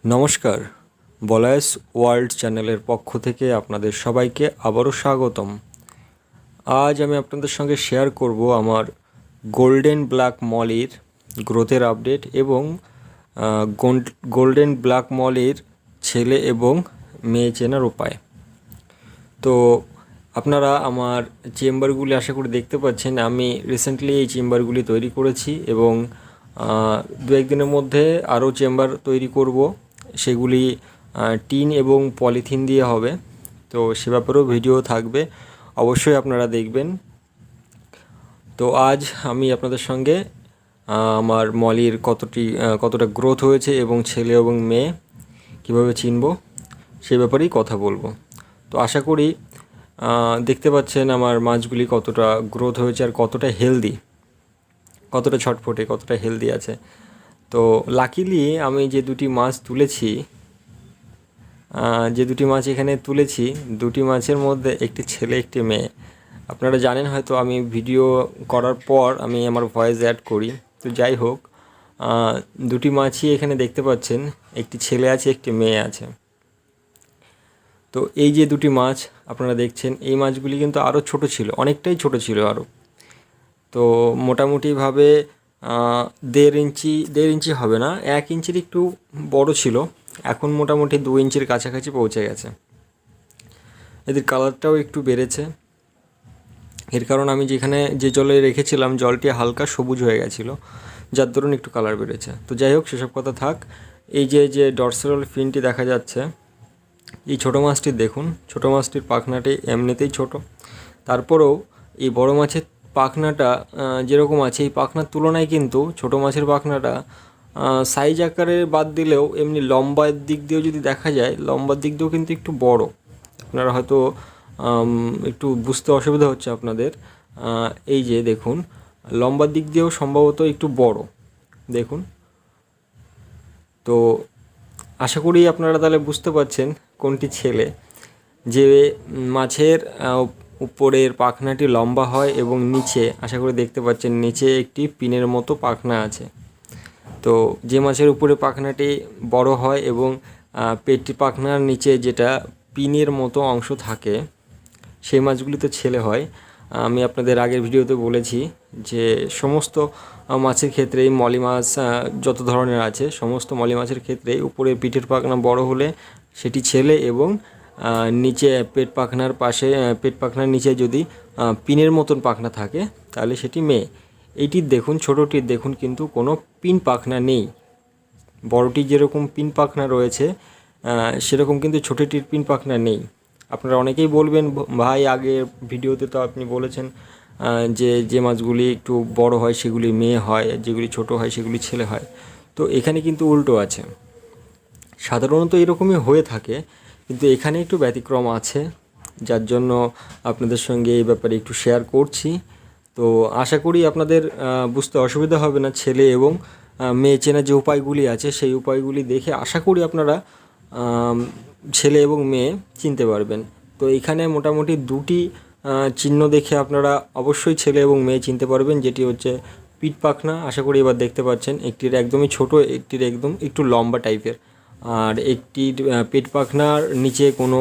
নমস্কার, বলায়েস ওয়ার্ল্ড চ্যানেলের পক্ষ থেকে আপনাদের সবাইকে আবারও স্বাগতম। আজ আমি আপনাদের সঙ্গে শেয়ার করব আমার গোল্ডেন ব্ল্যাক মলির গ্রোথের আপডেট এবং গোল্ডেন ব্ল্যাক মলির ছেলে এবং মেয়ে চেনার উপায়। তো আপনারা আমার চেম্বারগুলি আশা করি দেখতে পাচ্ছেন। আমি রিসেন্টলি এই চেম্বারগুলি তৈরি করেছি এবং দু একদিনের মধ্যে আরও চেম্বার তৈরি করব। সেগুলি টিন এবং পলিথিন দিয়ে হবে, তো সে ব্যাপারেও ভিডিও থাকবে, অবশ্যই আপনারা দেখবেন। তো আজ আমি আপনাদের সঙ্গে আমার মলির কতটা গ্রোথ হয়েছে এবং ছেলে এবং মেয়ে কীভাবে চিনব সে ব্যাপারেই কথা বলবো। তো আশা করি দেখতে পাচ্ছেন আমার মাছগুলি কতটা গ্রোথ হয়েছে আর কতটা হেলদি, কতটা ছটফটে, কতটা হেলদি আছে। তো লাকিলি আমি যে দুটি মাছ এখানে তুলেছি, দুটি মাছের মধ্যে একটি ছেলে একটি মেয়ে। আপনারা জানেন হয়তো, আমি ভিডিও করার পর আমি আমার ভয়েস অ্যাড করি। তো যাই হোক, দুটি মাছই এখানে দেখতে পাচ্ছেন, একটি ছেলে আছে একটি মেয়ে আছে। তো এই যে দুটি মাছ আপনারা দেখছেন, এই মাছগুলি কিন্তু আরও ছোট ছিল, অনেকটাই ছোট ছিল আরও। তো মোটামুটিভাবে 1.5 ইঞ্চি হবে না, 1 ইঞ্চির একটু বড় ছিল, এখন মোটামুটি 2 ইঞ্চির কাছাকাছি পৌঁছে গেছে। এদের কালারটাও একটু বেড়েছে, এর কারণ আমি যে জলে রেখেছিলাম জলটি হালকা সবুজ হয়ে গেছিলো, যার দরুন একটু কালার বেড়েছে। তো যাই হোক, সেসব কথা থাক। এই যে ডরসাল ফিনটি দেখা যাচ্ছে, এই ছোটো মাছটির দেখুন, ছোটো মাছটির পাখনাটি এমনিতেই ছোট, তারপরেও এই বড় মাছের পাখনাটা যেরকম আছে, এই পাখনার তুলনায় কিন্তু ছোটো মাছের পাখনাটা সাইজ আকারে বাদ দিলেও এমনি লম্বার দিক দিয়েও যদি দেখা যায়, লম্বার দিক দিয়েও কিন্তু একটু বড়। আপনারা হয়তো একটু বুঝতে অসুবিধা হচ্ছে আপনাদের। এই যে দেখুন, লম্বার দিক দিয়েও সম্ভবত একটু বড়, দেখুন। তো আশা করি আপনারা তাহলে বুঝতে পারছেন কোনটি ছেলে। যে মাছের উপরের পাখনাটি লম্বা হয় এবং নিচে আশা করি দেখতে পাচ্ছেন নিচে একটি পিনের মতো পাখনা আছে। তো যে মাছের উপরে পাখনাটি বড় হয় এবং পেটটি পাখনার নিচে যেটা পিনের মতো অংশ থাকে, সেই মাছগুলি তো ছেলে হয়। আমি আপনাদের আগের ভিডিওতে বলেছি যে সমস্ত মাছের ক্ষেত্রেই, মলি মাছ যত ধরনের আছে সমস্ত মলি মাছের ক্ষেত্রেই উপরে পিঠের পাখনা বড় হলে সেটি ছেলে এবং নিচে পেট পাখনার নিচে যদি পিনের মতন পাখনা থাকে তাহলে সেটি মেয়ে। এইটির দেখুন, ছোটোটির দেখুন কিন্তু কোনো পিন পাখনা নেই। বড়টি যেরকম পিন পাখনা রয়েছে সেরকম কিন্তু ছোটোটির পিন পাখনা নেই। আপনারা অনেকেই বলবেন, ভাই আগের ভিডিওতে তো আপনি বলেছেন যে মাছগুলি একটু বড় হয় সেগুলি মেয়ে হয়, যেগুলি ছোট হয় সেগুলি ছেলে হয়। তো এখানে কিন্তু উল্টো আছে, সাধারণত এরকমই হয়ে থাকে, কিন্তু এখানে একটু ব্যতিক্রম আছে, যার জন্য আপনাদের সঙ্গে এই ব্যাপারে একটু শেয়ার করছি। তো আশা করি আপনাদের বুঝতে অসুবিধা হবে না। ছেলে এবং মেয়ে চেনার যে উপায়গুলি আছে সেই উপায়গুলি দেখে আশা করি আপনারা ছেলে এবং মেয়ে চিনতে পারবেন। তো এখানে মোটামুটি দুটি চিহ্ন দেখে আপনারা অবশ্যই ছেলে এবং মেয়ে চিনতে পারবেন, যেটি হচ্ছে পিঠ পাখনা। আশা করি এবার দেখতে পাচ্ছেন, একটির একদমই ছোট, একটির একদম একটু লম্বা টাইপের, আর একটির পেট পাখনার নিচে কোনো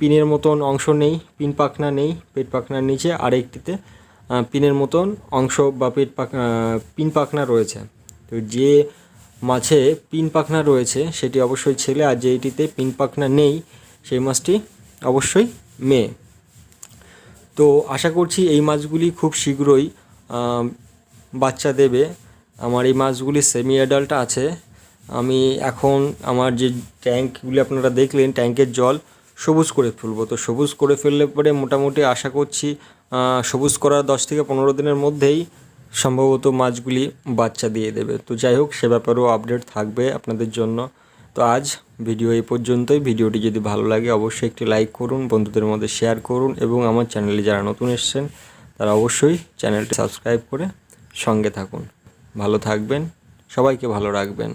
পিনের মতন অংশ নেই, পিন পাখনা নেই পেট পাখনার নিচে, আর একটিতে পিনের মতন অংশ বা পিন পাখনা রয়েছে। তো যে মাছে পিন পাখনা রয়েছে সেটি অবশ্যই ছেলে, আর যেটিতে পিন পাখনা নেই সেই মাছটি অবশ্যই মেয়ে। তো আশা করছি এই মাছগুলি খুব শীঘ্রই বাচ্চা দেবে। আমার এই মাছগুলি সেমি অ্যাডাল্ট আছে। আমি এখন আমার যে ট্যাঙ্কগুলি আপনারা দেখলেন, ট্যাঙ্কের জল সবুজ করে ফেলবো। তো সবুজ করে ফেললে পরে মোটামুটি আশা করছি সবুজ করার 10 থেকে 15 দিনের মধ্যেই সম্ভবত মাছগুলি বাচ্চা দিয়ে দেবে। তো যাই হোক, সে ব্যাপারেও আপডেট থাকবে আপনাদের জন্য। তো আজ ভিডিও এই পর্যন্তই। ভিডিওটি যদি ভালো লাগে অবশ্যই একটি লাইক করুন, বন্ধুদের মধ্যে শেয়ার করুন, এবং আমার চ্যানেলে যারা নতুন এসেছেন তারা অবশ্যই চ্যানেলটি সাবস্ক্রাইব করে সঙ্গে থাকুন। ভালো থাকবেন, সবাইকে ভালো রাখবেন।